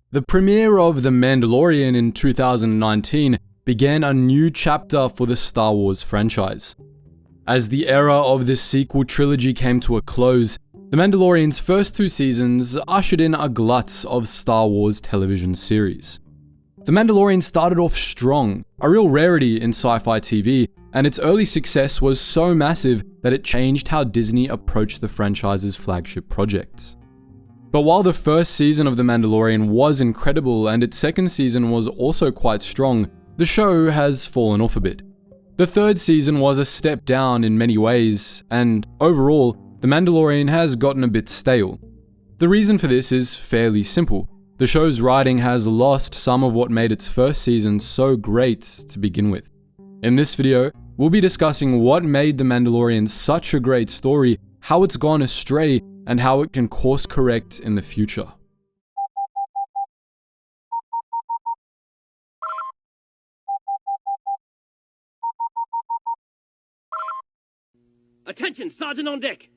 The premiere of The Mandalorian in 2019 began a new chapter for the Star Wars franchise. As the era of this sequel trilogy came to a close, The Mandalorian's first 2 seasons ushered in a glut of Star Wars television series. The Mandalorian started off strong, a real rarity in sci-fi TV, and its early success was so massive that it changed how Disney approached the franchise's flagship projects. But while the first season of The Mandalorian was incredible and its second season was also quite strong, the show has fallen off a bit. The third season was a step down in many ways, and overall, The Mandalorian has gotten a bit stale. The reason for this is fairly simple. The show's writing has lost some of what made its first season so great to begin with. In this video, we'll be discussing what made The Mandalorian such a great story, how it's gone astray, and how it can course correct in the future. Attention, Sergeant on deck!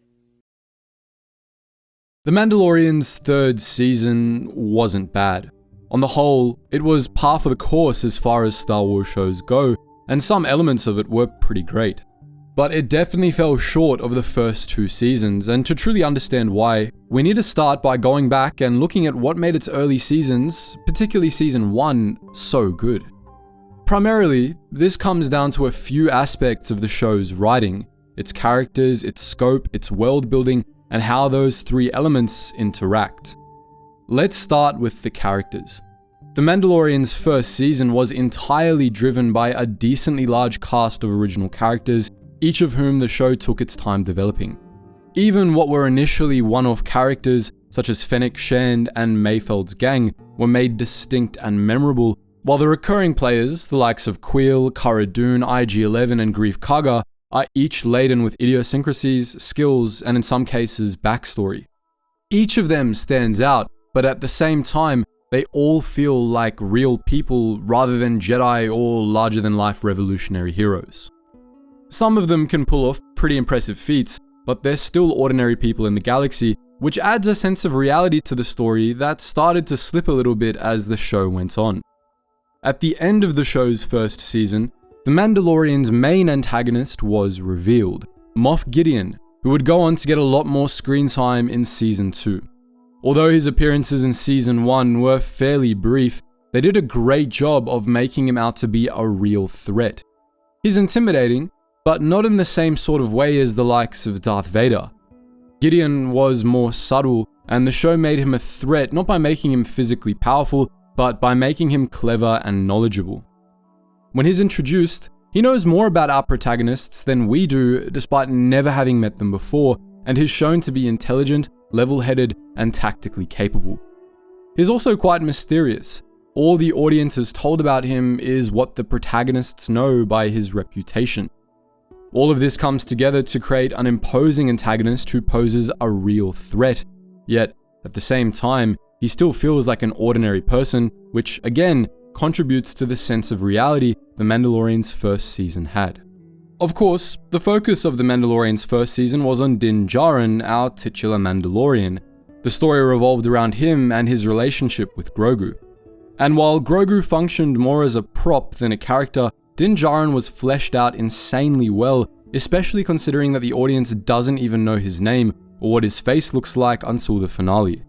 The Mandalorian's third season wasn't bad. On the whole, it was par for the course as far as Star Wars shows go, and some elements of it were pretty great. But it definitely fell short of the first 2 seasons, and to truly understand why, we need to start by going back and looking at what made its early seasons, particularly season 1, so good. Primarily, this comes down to a few aspects of the show's writing: its characters, its scope, its world building, and how those 3 elements interact. Let's start with the characters. The Mandalorian's first season was entirely driven by a decently large cast of original characters, each of whom the show took its time developing. Even what were initially one-off characters, such as Fennec Shand and Mayfeld's gang, were made distinct and memorable, while the recurring players, the likes of Queel, Cara Dune, IG-11, and Greef Karga, are each laden with idiosyncrasies, skills, and in some cases, backstory. Each of them stands out, but at the same time, they all feel like real people rather than Jedi or larger-than-life revolutionary heroes. Some of them can pull off pretty impressive feats, but they're still ordinary people in the galaxy, which adds a sense of reality to the story that started to slip a little bit as the show went on. At the end of the show's first season, The Mandalorian's main antagonist was revealed, Moff Gideon, who would go on to get a lot more screen time in Season 2. Although his appearances in Season 1 were fairly brief, they did a great job of making him out to be a real threat. He's intimidating, but not in the same sort of way as the likes of Darth Vader. Gideon was more subtle, and the show made him a threat not by making him physically powerful, but by making him clever and knowledgeable. When he's introduced, he knows more about our protagonists than we do, despite never having met them before, and he's shown to be intelligent, level-headed, and tactically capable. He's also quite mysterious. All the audience is told about him is what the protagonists know by his reputation. All of this comes together to create an imposing antagonist who poses a real threat, yet, at the same time, he still feels like an ordinary person, which, again, contributes to the sense of reality The Mandalorian's first season had. Of course, the focus of The Mandalorian's first season was on Din Djarin, our titular Mandalorian. The story revolved around him and his relationship with Grogu. And while Grogu functioned more as a prop than a character, Din Djarin was fleshed out insanely well, especially considering that the audience doesn't even know his name or what his face looks like until the finale.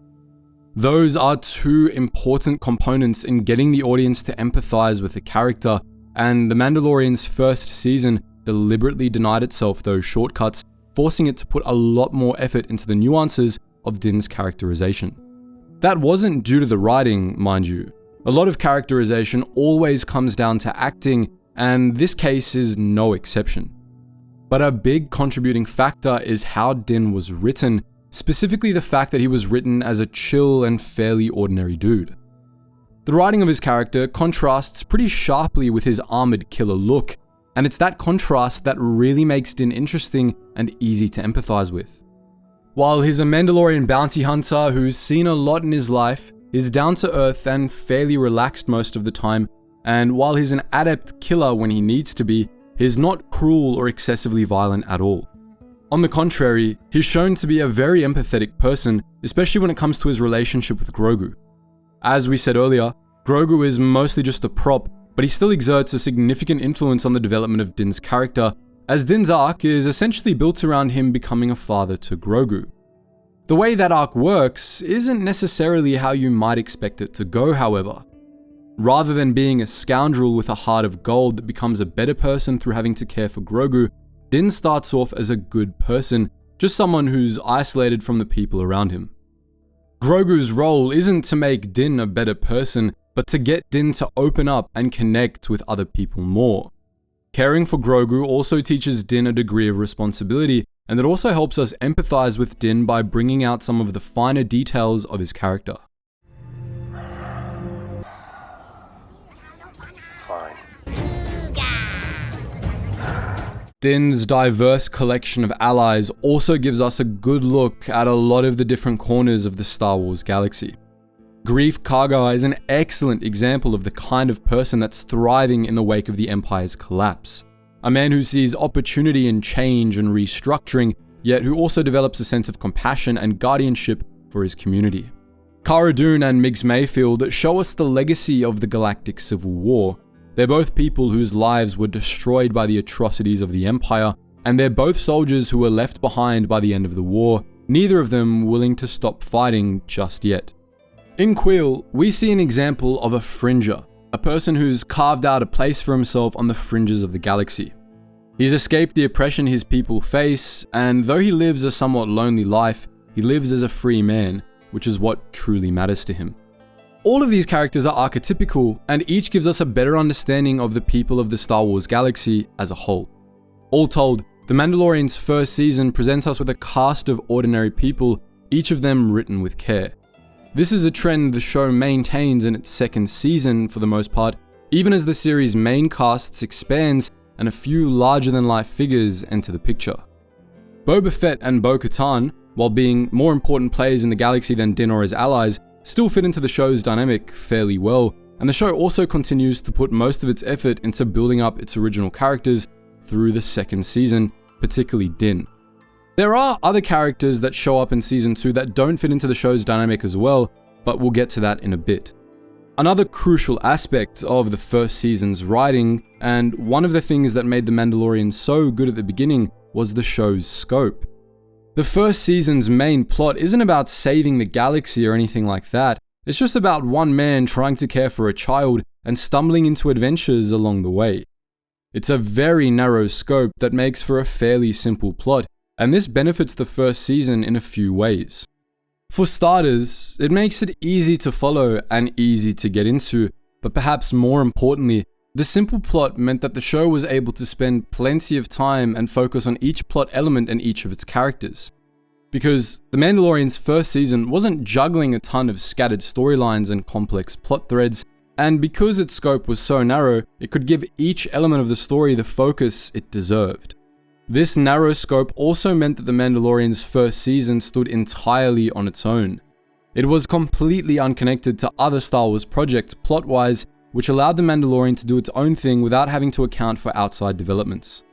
Those are 2 important components in getting the audience to empathize with the character, and The Mandalorian's first season deliberately denied itself those shortcuts, forcing it to put a lot more effort into the nuances of Din's characterization. That wasn't due to the writing, mind you. A lot of characterization always comes down to acting, and this case is no exception. But a big contributing factor is how Din was written, specifically the fact that he was written as a chill and fairly ordinary dude. The writing of his character contrasts pretty sharply with his armored killer look, and it's that contrast that really makes Din interesting and easy to empathize with. While he's a Mandalorian bounty hunter who's seen a lot in his life, he's down to earth and fairly relaxed most of the time, and while he's an adept killer when he needs to be, he's not cruel or excessively violent at all. On the contrary, he's shown to be a very empathetic person, especially when it comes to his relationship with Grogu. As we said earlier, Grogu is mostly just a prop, but he still exerts a significant influence on the development of Din's character, as Din's arc is essentially built around him becoming a father to Grogu. The way that arc works isn't necessarily how you might expect it to go, however. Rather than being a scoundrel with a heart of gold that becomes a better person through having to care for Grogu, Din starts off as a good person, just someone who's isolated from the people around him. Grogu's role isn't to make Din a better person, but to get Din to open up and connect with other people more. Caring for Grogu also teaches Din a degree of responsibility, and it also helps us empathize with Din by bringing out some of the finer details of his character. Fine. Din's diverse collection of allies also gives us a good look at a lot of the different corners of the Star Wars galaxy. Greef Karga is an excellent example of the kind of person that's thriving in the wake of the Empire's collapse. A man who sees opportunity in change and restructuring, yet who also develops a sense of compassion and guardianship for his community. Cara Dune and Migs Mayfield show us the legacy of the Galactic Civil War. They're both people whose lives were destroyed by the atrocities of the Empire, and they're both soldiers who were left behind by the end of the war, neither of them willing to stop fighting just yet. In Kuiil, we see an example of a fringer, a person who's carved out a place for himself on the fringes of the galaxy. He's escaped the oppression his people face, and though he lives a somewhat lonely life, he lives as a free man, which is what truly matters to him. All of these characters are archetypical, and each gives us a better understanding of the people of the Star Wars galaxy as a whole. All told, The Mandalorian's first season presents us with a cast of ordinary people, each of them written with care. This is a trend the show maintains in its second season for the most part, even as the series' main cast expands and a few larger-than-life figures enter the picture. Boba Fett and Bo-Katan, while being more important players in the galaxy than Din or his allies, still fit into the show's dynamic fairly well, and the show also continues to put most of its effort into building up its original characters through the second season, particularly Din. There are other characters that show up in Season 2 that don't fit into the show's dynamic as well, but we'll get to that in a bit. Another crucial aspect of the first season's writing, and one of the things that made The Mandalorian so good at the beginning, was the show's scope. The first season's main plot isn't about saving the galaxy or anything like that, it's just about one man trying to care for a child and stumbling into adventures along the way. It's a very narrow scope that makes for a fairly simple plot, and this benefits the first season in a few ways. For starters, it makes it easy to follow and easy to get into, but perhaps more importantly, the simple plot meant that the show was able to spend plenty of time and focus on each plot element and each of its characters. Because The Mandalorian's first season wasn't juggling a ton of scattered storylines and complex plot threads, and because its scope was so narrow, it could give each element of the story the focus it deserved. This narrow scope also meant that The Mandalorian's first season stood entirely on its own. It was completely unconnected to other Star Wars projects plot-wise, which allowed The Mandalorian to do its own thing without having to account for outside developments.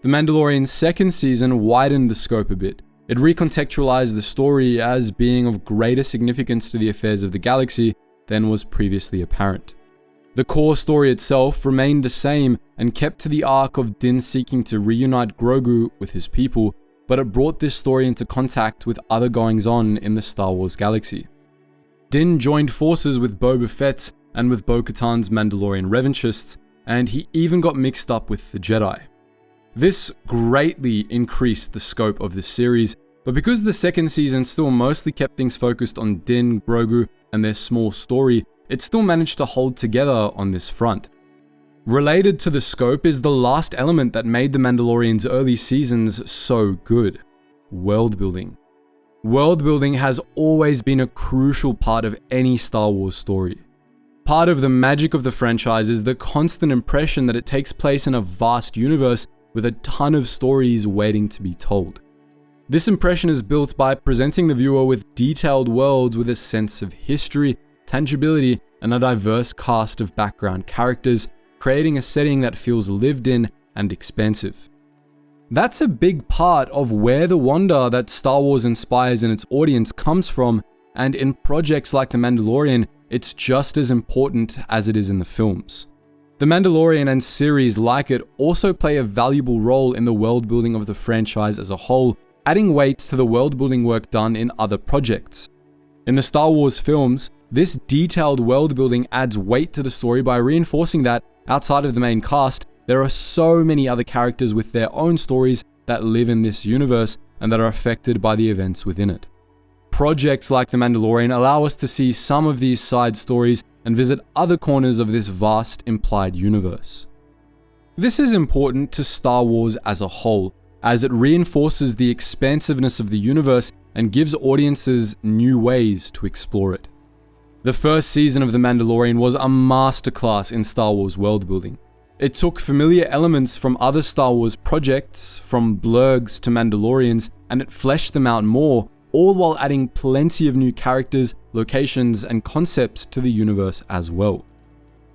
The Mandalorian's second season widened the scope a bit. It recontextualized the story as being of greater significance to the affairs of the galaxy than was previously apparent. The core story itself remained the same and kept to the arc of Din seeking to reunite Grogu with his people, but it brought this story into contact with other goings-on in the Star Wars galaxy. Din joined forces with Boba Fett and with Bo-Katan's Mandalorian revanchists, and he even got mixed up with the Jedi. This greatly increased the scope of the series, but because the second season still mostly kept things focused on Din, Grogu, and their small story, it still managed to hold together on this front. Related to the scope is the last element that made The Mandalorian's early seasons so good: worldbuilding. Worldbuilding has always been a crucial part of any Star Wars story. Part of the magic of the franchise is the constant impression that it takes place in a vast universe with a ton of stories waiting to be told. This impression is built by presenting the viewer with detailed worlds with a sense of history, tangibility, and a diverse cast of background characters, creating a setting that feels lived in and expansive. That's a big part of where the wonder that Star Wars inspires in its audience comes from, and in projects like The Mandalorian, it's just as important as it is in the films. The Mandalorian and series like it also play a valuable role in the world building of the franchise as a whole, adding weight to the world building work done in other projects. In the Star Wars films, this detailed world building adds weight to the story by reinforcing that, outside of the main cast, there are so many other characters with their own stories that live in this universe and that are affected by the events within it. Projects like The Mandalorian allow us to see some of these side stories and visit other corners of this vast implied universe. This is important to Star Wars as a whole, as it reinforces the expansiveness of the universe and gives audiences new ways to explore it. The first season of The Mandalorian was a masterclass in Star Wars worldbuilding. It took familiar elements from other Star Wars projects, from blurgs to Mandalorians, and it fleshed them out more, all while adding plenty of new characters, locations, and concepts to the universe as well.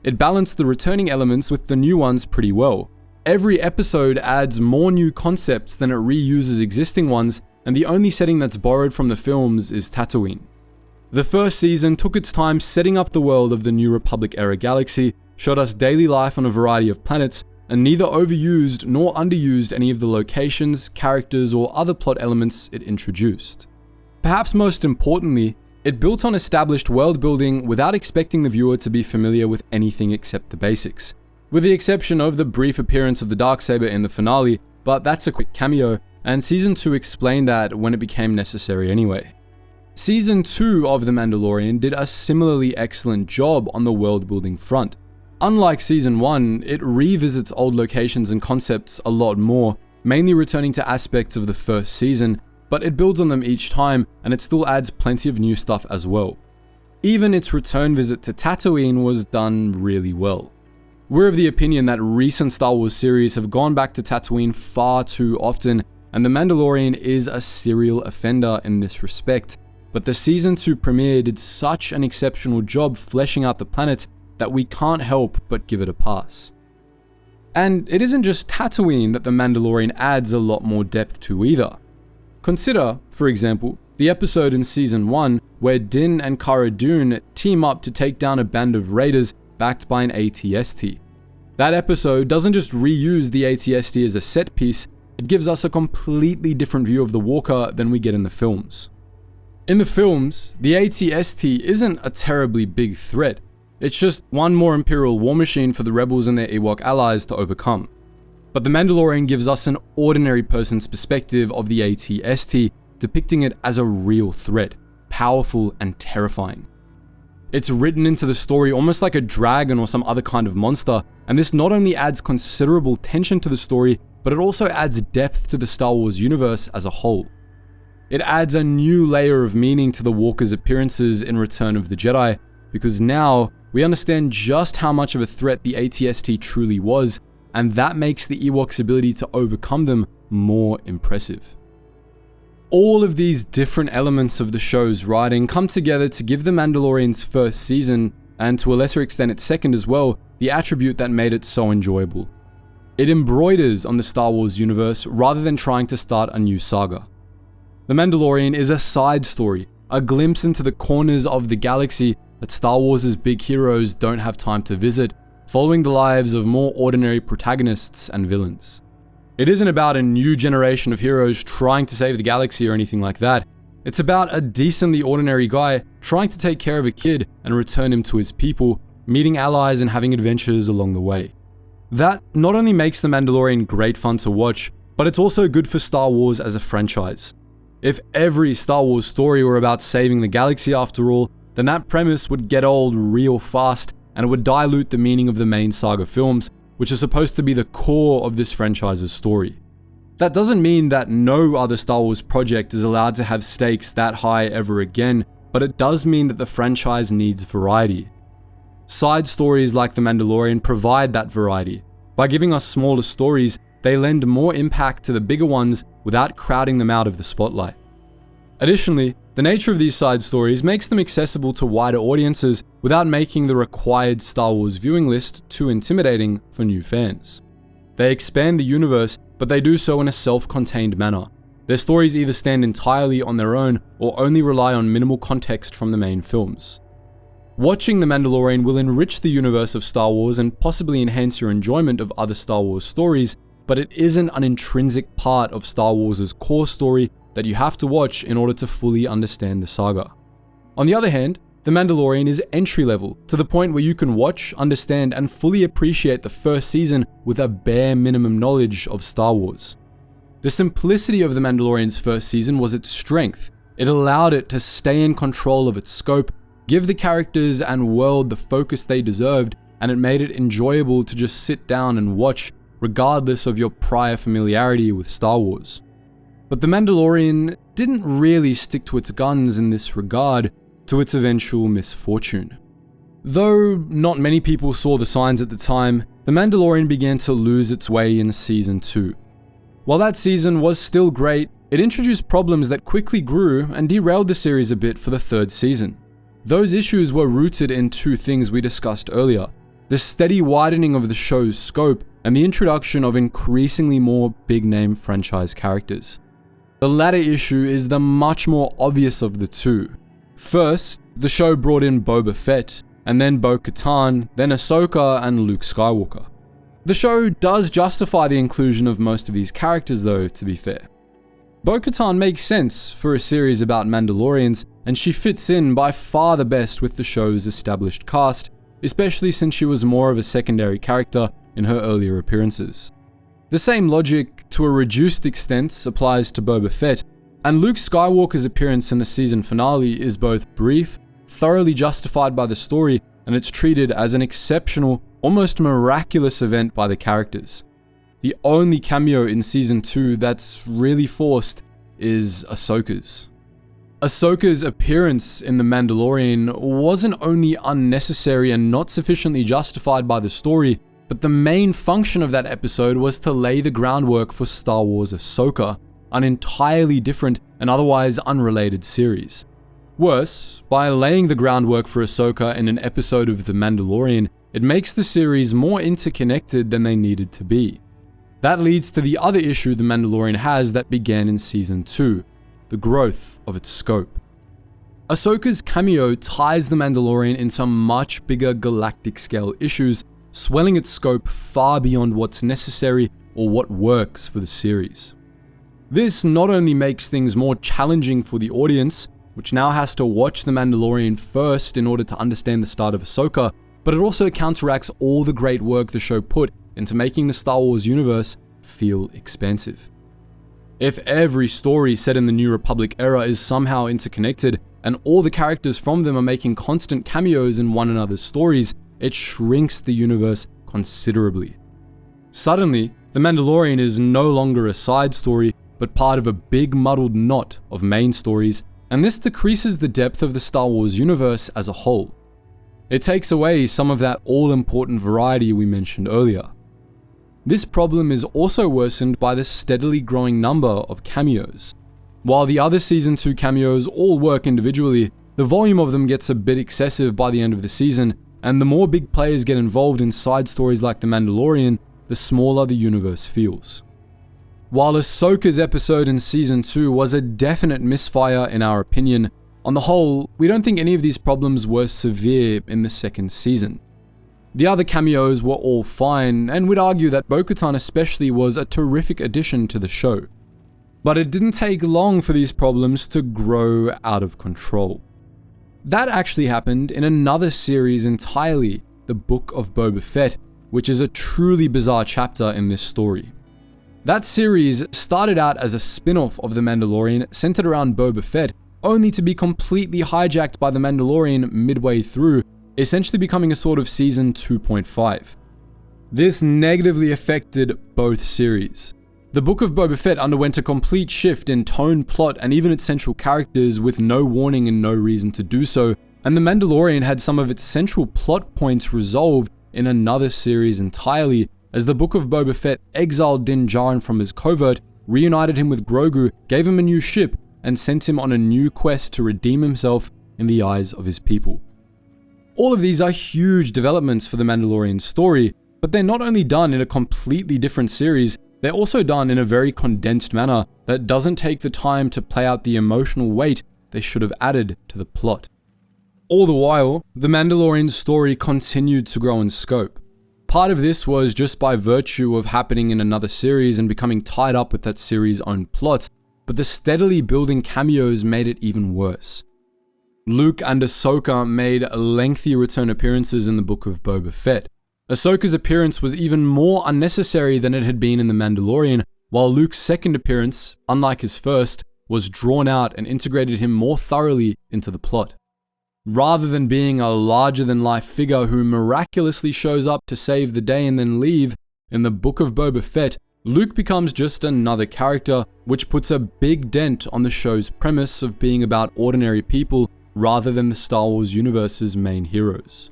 It balanced the returning elements with the new ones pretty well. Every episode adds more new concepts than it reuses existing ones, and the only setting that's borrowed from the films is Tatooine. The first season took its time setting up the world of the New Republic-era galaxy, showed us daily life on a variety of planets, and neither overused nor underused any of the locations, characters, or other plot elements it introduced. Perhaps most importantly, it built on established world building without expecting the viewer to be familiar with anything except the basics. With the exception of the brief appearance of the Darksaber in the finale, but that's a quick cameo, and Season 2 explained that when it became necessary anyway. Season 2 of The Mandalorian did a similarly excellent job on the world building front. Unlike Season 1, it revisits old locations and concepts a lot more, mainly returning to aspects of the first season, but it builds on them each time, and it still adds plenty of new stuff as well. Even its return visit to Tatooine was done really well. We're of the opinion that recent Star Wars series have gone back to Tatooine far too often, and The Mandalorian is a serial offender in this respect, but the Season 2 premiere did such an exceptional job fleshing out the planet that we can't help but give it a pass. And it isn't just Tatooine that The Mandalorian adds a lot more depth to either. Consider, for example, the episode in Season 1 where Din and Cara Dune team up to take down a band of raiders backed by an AT-ST. That episode doesn't just reuse the AT-ST as a set piece, it gives us a completely different view of the Walker than we get in the films. In the films, the AT-ST isn't a terribly big threat, it's just one more Imperial war machine for the rebels and their Ewok allies to overcome. But The Mandalorian gives us an ordinary person's perspective of the AT-ST, depicting it as a real threat, powerful and terrifying. It's written into the story almost like a dragon or some other kind of monster, and this not only adds considerable tension to the story, but it also adds depth to the Star Wars universe as a whole. It adds a new layer of meaning to the Walker's appearances in Return of the Jedi, because now we understand just how much of a threat the AT-ST truly was, and that makes the Ewoks' ability to overcome them more impressive. All of these different elements of the show's writing come together to give The Mandalorian's first season, and to a lesser extent its second as well, the attribute that made it so enjoyable. It embroiders on the Star Wars universe rather than trying to start a new saga. The Mandalorian is a side story, a glimpse into the corners of the galaxy that Star Wars' big heroes don't have time to visit, following the lives of more ordinary protagonists and villains. It isn't about a new generation of heroes trying to save the galaxy or anything like that. It's about a decently ordinary guy trying to take care of a kid and return him to his people, meeting allies and having adventures along the way. That not only makes The Mandalorian great fun to watch, but it's also good for Star Wars as a franchise. If every Star Wars story were about saving the galaxy after all, then that premise would get old real fast, and it would dilute the meaning of the main saga films, which is supposed to be the core of this franchise's story. That doesn't mean that no other Star Wars project is allowed to have stakes that high ever again, but it does mean that the franchise needs variety. Side stories like The Mandalorian provide that variety. By giving us smaller stories, they lend more impact to the bigger ones without crowding them out of the spotlight. Additionally, the nature of these side stories makes them accessible to wider audiences without making the required Star Wars viewing list too intimidating for new fans. They expand the universe, but they do so in a self-contained manner. Their stories either stand entirely on their own or only rely on minimal context from the main films. Watching The Mandalorian will enrich the universe of Star Wars and possibly enhance your enjoyment of other Star Wars stories, but it isn't an intrinsic part of Star Wars' core story that you have to watch in order to fully understand the saga. On the other hand, The Mandalorian is entry level, to the point where you can watch, understand, and fully appreciate the first season with a bare minimum knowledge of Star Wars. The simplicity of The Mandalorian's first season was its strength. It allowed it to stay in control of its scope, give the characters and world the focus they deserved, and it made it enjoyable to just sit down and watch, regardless of your prior familiarity with Star Wars. But The Mandalorian didn't really stick to its guns in this regard, to its eventual misfortune. Though not many people saw the signs at the time, The Mandalorian began to lose its way in Season 2. While that season was still great, it introduced problems that quickly grew and derailed the series a bit for the third season. Those issues were rooted in two things we discussed earlier: the steady widening of the show's scope and the introduction of increasingly more big-name franchise characters. The latter issue is the much more obvious of the two. First, the show brought in Boba Fett, and then Bo-Katan, then Ahsoka and Luke Skywalker. The show does justify the inclusion of most of these characters though, to be fair. Bo-Katan makes sense for a series about Mandalorians, and she fits in by far the best with the show's established cast, especially since she was more of a secondary character in her earlier appearances. The same logic, to a reduced extent, applies to Boba Fett, and Luke Skywalker's appearance in the season finale is both brief, thoroughly justified by the story, and it's treated as an exceptional, almost miraculous event by the characters. The only cameo in Season 2 that's really forced is Ahsoka's. Ahsoka's appearance in The Mandalorian wasn't only unnecessary and not sufficiently justified by the story, but the main function of that episode was to lay the groundwork for Star Wars Ahsoka, an entirely different and otherwise unrelated series. Worse, by laying the groundwork for Ahsoka in an episode of The Mandalorian, it makes the series more interconnected than they needed to be. That leads to the other issue The Mandalorian has that began in Season 2, the growth of its scope. Ahsoka's cameo ties The Mandalorian into much bigger galactic scale issues, swelling its scope far beyond what's necessary or what works for the series. This not only makes things more challenging for the audience, which now has to watch The Mandalorian first in order to understand the start of Ahsoka, but it also counteracts all the great work the show put into making the Star Wars universe feel expansive. If every story set in the New Republic era is somehow interconnected, and all the characters from them are making constant cameos in one another's stories, it shrinks the universe considerably. Suddenly, The Mandalorian is no longer a side story, but part of a big muddled knot of main stories, and this decreases the depth of the Star Wars universe as a whole. It takes away some of that all-important variety we mentioned earlier. This problem is also worsened by the steadily growing number of cameos. While the other Season 2 cameos all work individually, the volume of them gets a bit excessive by the end of the season, and the more big players get involved in side stories like The Mandalorian, the smaller the universe feels. While Ahsoka's episode in Season 2 was a definite misfire in our opinion, on the whole, we don't think any of these problems were severe in the second season. The other cameos were all fine, and we'd argue that Bo-Katan especially was a terrific addition to the show. But it didn't take long for these problems to grow out of control. That actually happened in another series entirely, the Book of Boba Fett, which is a truly bizarre chapter in this story. That series started out as a spin-off of The Mandalorian centered around Boba Fett, only to be completely hijacked by The Mandalorian midway through, essentially becoming a sort of Season 2.5. This negatively affected both series. The Book of Boba Fett underwent a complete shift in tone, plot, and even its central characters with no warning and no reason to do so, and The Mandalorian had some of its central plot points resolved in another series entirely, as the Book of Boba Fett exiled Din Djarin from his covert, reunited him with Grogu, gave him a new ship, and sent him on a new quest to redeem himself in the eyes of his people. All of these are huge developments for the Mandalorian story, but they're not only done in a completely different series, they're also done in a very condensed manner that doesn't take the time to play out the emotional weight they should have added to the plot. All the while, the Mandalorian's story continued to grow in scope. Part of this was just by virtue of happening in another series and becoming tied up with that series' own plot, but the steadily building cameos made it even worse. Luke and Ahsoka made lengthy return appearances in the Book of Boba Fett. Ahsoka's appearance was even more unnecessary than it had been in The Mandalorian, while Luke's second appearance, unlike his first, was drawn out and integrated him more thoroughly into the plot. Rather than being a larger-than-life figure who miraculously shows up to save the day and then leave, in the Book of Boba Fett, Luke becomes just another character, which puts a big dent on the show's premise of being about ordinary people rather than the Star Wars universe's main heroes.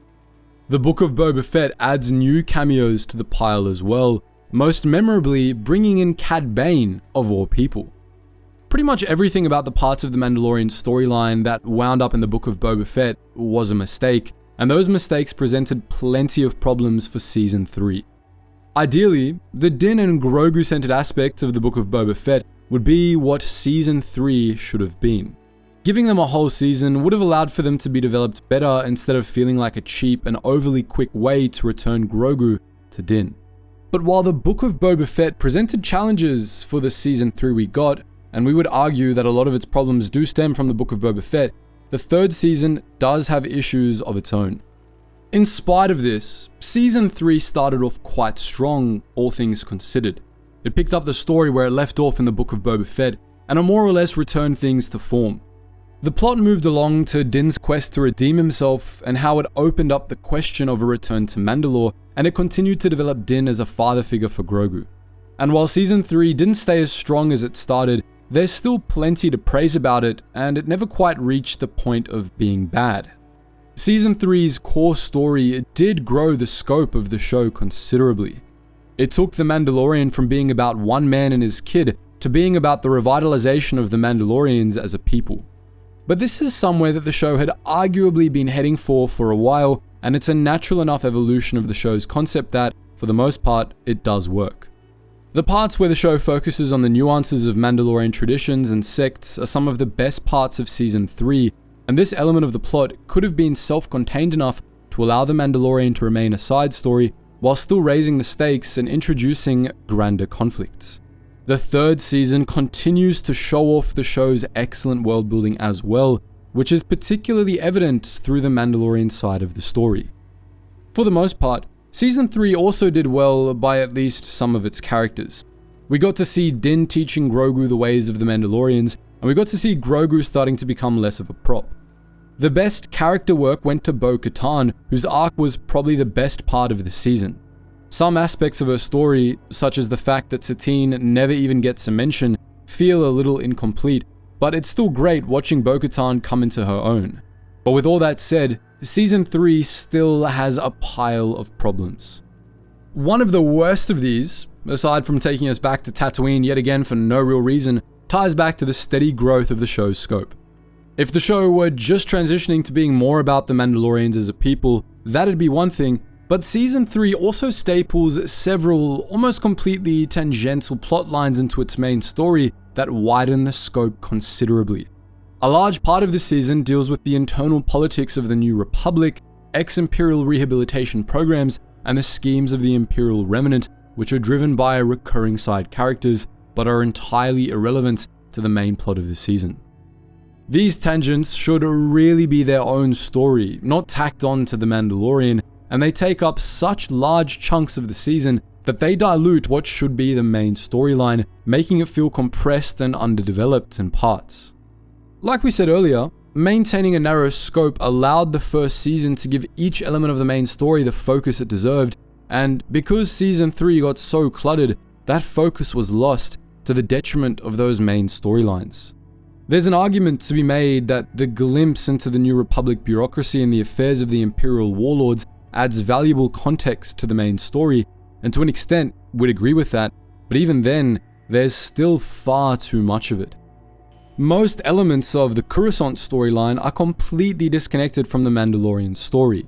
The Book of Boba Fett adds new cameos to the pile as well, most memorably bringing in Cad Bane, of all people. Pretty much everything about the parts of the Mandalorian storyline that wound up in the Book of Boba Fett was a mistake, and those mistakes presented plenty of problems for Season 3. Ideally, the Din and Grogu-centered aspect of the Book of Boba Fett would be what Season 3 should have been. Giving them a whole season would have allowed for them to be developed better instead of feeling like a cheap and overly quick way to return Grogu to Din. But while the Book of Boba Fett presented challenges for the Season 3 we got, and we would argue that a lot of its problems do stem from the Book of Boba Fett, the third season does have issues of its own. In spite of this, Season 3 started off quite strong, all things considered. It picked up the story where it left off in the Book of Boba Fett, and it more or less returned things to form. The plot moved along to Din's quest to redeem himself, and how it opened up the question of a return to Mandalore, and it continued to develop Din as a father figure for Grogu. And while Season 3 didn't stay as strong as it started, there's still plenty to praise about it, and it never quite reached the point of being bad. Season 3's core story did grow the scope of the show considerably. It took The Mandalorian from being about one man and his kid to being about the revitalization of the Mandalorians as a people. But this is somewhere that the show had arguably been heading for a while, and it's a natural enough evolution of the show's concept that, for the most part, it does work. The parts where the show focuses on the nuances of Mandalorian traditions and sects are some of the best parts of Season 3, and this element of the plot could have been self-contained enough to allow the Mandalorian to remain a side story while still raising the stakes and introducing grander conflicts. The third season continues to show off the show's excellent world building as well, which is particularly evident through the Mandalorian side of the story. For the most part, Season 3 also did well by at least some of its characters. We got to see Din teaching Grogu the ways of the Mandalorians, and we got to see Grogu starting to become less of a prop. The best character work went to Bo-Katan, whose arc was probably the best part of the season. Some aspects of her story, such as the fact that Satine never even gets a mention, feel a little incomplete, but it's still great watching Bo-Katan come into her own. But with all that said, Season 3 still has a pile of problems. One of the worst of these, aside from taking us back to Tatooine yet again for no real reason, ties back to the steady growth of the show's scope. If the show were just transitioning to being more about the Mandalorians as a people, that'd be one thing, but Season 3 also staples several almost completely tangential plot lines into its main story that widen the scope considerably. A large part of the season deals with the internal politics of the New Republic, ex-Imperial rehabilitation programs, and the schemes of the Imperial Remnant, which are driven by recurring side characters, but are entirely irrelevant to the main plot of the season. These tangents should really be their own story, not tacked on to The Mandalorian, and they take up such large chunks of the season that they dilute what should be the main storyline, making it feel compressed and underdeveloped in parts. Like we said earlier, maintaining a narrow scope allowed the first season to give each element of the main story the focus it deserved, and because Season 3 got so cluttered, that focus was lost to the detriment of those main storylines. There's an argument to be made that the glimpse into the New Republic bureaucracy and the affairs of the Imperial warlords adds valuable context to the main story, and to an extent, we'd agree with that, but even then, there's still far too much of it. Most elements of the Coruscant storyline are completely disconnected from the Mandalorian story.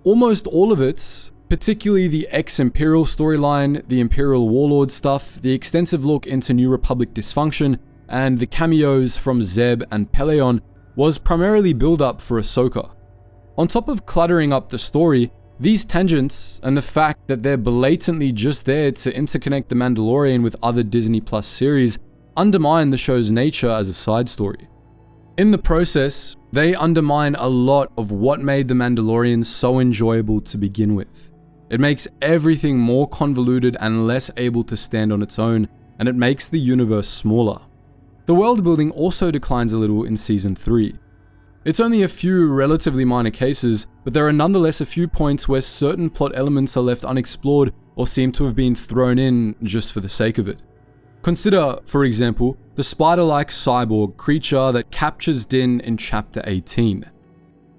Almost all of it, particularly the ex-Imperial storyline, the Imperial warlord stuff, the extensive look into New Republic dysfunction, and the cameos from Zeb and Peleon, was primarily build-up for Ahsoka. On top of cluttering up the story, these tangents and the fact that they're blatantly just there to interconnect The Mandalorian with other Disney Plus series undermine the show's nature as a side story. In the process, they undermine a lot of what made The Mandalorian so enjoyable to begin with. It makes everything more convoluted and less able to stand on its own, and it makes the universe smaller. The world building also declines a little in Season 3. It's only a few relatively minor cases, but there are nonetheless a few points where certain plot elements are left unexplored or seem to have been thrown in just for the sake of it. Consider, for example, the spider-like cyborg creature that captures Din in Chapter 18.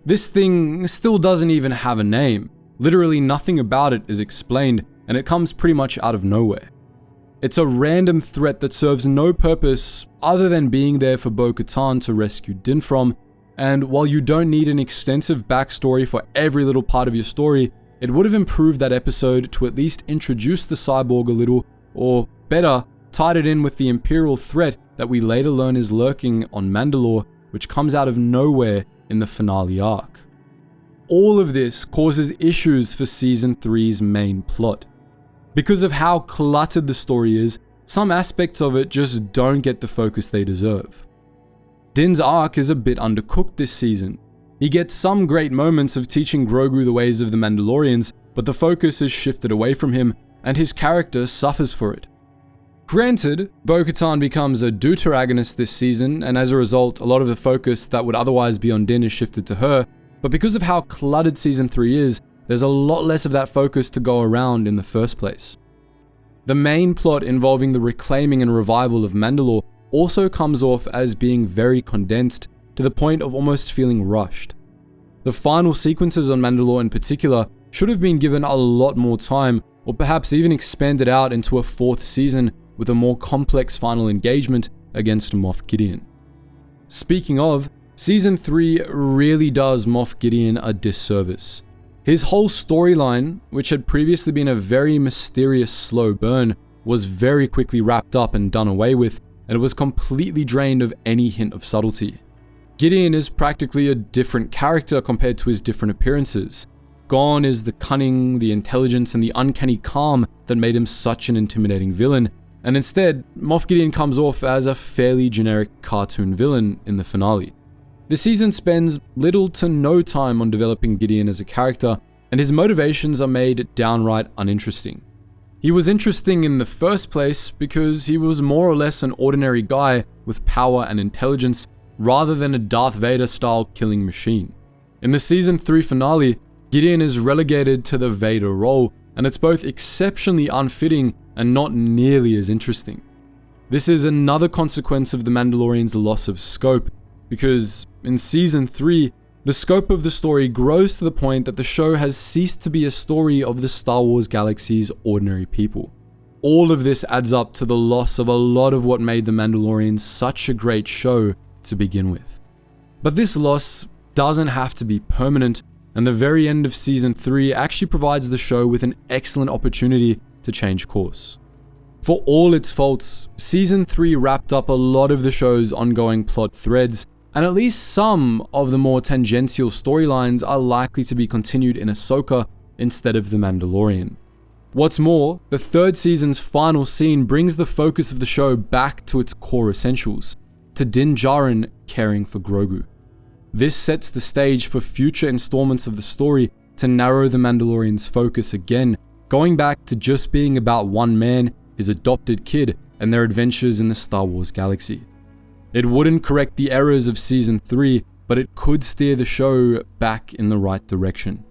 This thing still doesn't even have a name. Literally nothing about it is explained, and it comes pretty much out of nowhere. It's a random threat that serves no purpose other than being there for Bo-Katan to rescue Din from, and while you don't need an extensive backstory for every little part of your story, it would have improved that episode to at least introduce the cyborg a little, or better, tied it in with the Imperial threat that we later learn is lurking on Mandalore, which comes out of nowhere in the finale arc. All of this causes issues for Season 3's main plot. Because of how cluttered the story is, some aspects of it just don't get the focus they deserve. Din's arc is a bit undercooked this season. He gets some great moments of teaching Grogu the ways of the Mandalorians, but the focus is shifted away from him, and his character suffers for it. Granted, Bo-Katan becomes a deuteragonist this season, and as a result, a lot of the focus that would otherwise be on Din is shifted to her, but because of how cluttered Season 3 is, there's a lot less of that focus to go around in the first place. The main plot involving the reclaiming and revival of Mandalore also comes off as being very condensed, to the point of almost feeling rushed. The final sequences on Mandalore in particular should have been given a lot more time, or perhaps even expanded out into a 4th season with a more complex final engagement against Moff Gideon. Speaking of, Season 3 really does Moff Gideon a disservice. His whole storyline, which had previously been a very mysterious slow burn, was very quickly wrapped up and done away with, and it was completely drained of any hint of subtlety. Gideon is practically a different character compared to his different appearances. Gone is the cunning, the intelligence, and the uncanny calm that made him such an intimidating villain, and instead, Moff Gideon comes off as a fairly generic cartoon villain in the finale. The season spends little to no time on developing Gideon as a character, and his motivations are made downright uninteresting. He was interesting in the first place because he was more or less an ordinary guy with power and intelligence rather than a Darth Vader-style killing machine. In the Season 3 finale, Gideon is relegated to the Vader role, and it's both exceptionally unfitting and not nearly as interesting. This is another consequence of The Mandalorian's loss of scope, because in Season 3, the scope of the story grows to the point that the show has ceased to be a story of the Star Wars galaxy's ordinary people. All of this adds up to the loss of a lot of what made The Mandalorian such a great show to begin with. But this loss doesn't have to be permanent, and the very end of Season 3 actually provides the show with an excellent opportunity to change course. For all its faults, Season 3 wrapped up a lot of the show's ongoing plot threads, and at least some of the more tangential storylines are likely to be continued in Ahsoka instead of The Mandalorian. What's more, the 3rd season's final scene brings the focus of the show back to its core essentials, to Din Djarin caring for Grogu. This sets the stage for future installments of the story to narrow The Mandalorian's focus again, going back to just being about one man, his adopted kid, and their adventures in the Star Wars galaxy. It wouldn't correct the errors of Season 3, but it could steer the show back in the right direction.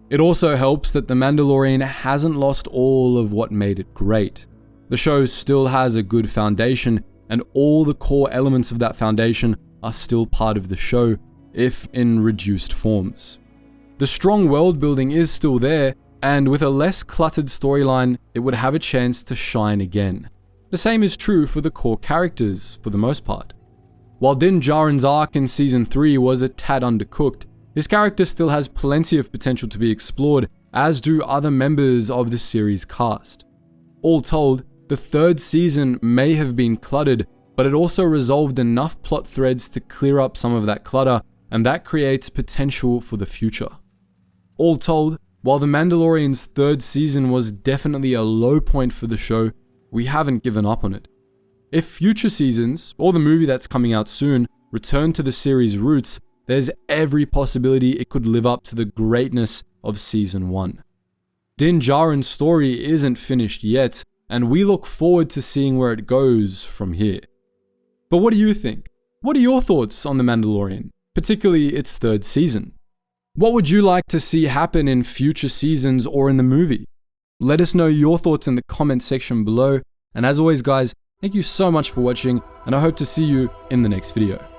It also helps that The Mandalorian hasn't lost all of what made it great. The show still has a good foundation, and all the core elements of that foundation are still part of the show, if in reduced forms. The strong world building is still there, and with a less cluttered storyline, it would have a chance to shine again. The same is true for the core characters, for the most part. While Din Djarin's arc in Season 3 was a tad undercooked, his character still has plenty of potential to be explored, as do other members of the series cast. All told, the 3rd season may have been cluttered, but it also resolved enough plot threads to clear up some of that clutter and that creates potential for the future. All told, while The Mandalorian's third season was definitely a low point for the show, we haven't given up on it. If future seasons, or the movie that's coming out soon, return to the series' roots, there's every possibility it could live up to the greatness of Season 1. Din Djarin's story isn't finished yet, and we look forward to seeing where it goes from here. But what do you think? What are your thoughts on The Mandalorian, particularly its third season? What would you like to see happen in future seasons or in the movie? Let us know your thoughts in the comment section below, and as always guys, thank you so much for watching, and I hope to see you in the next video.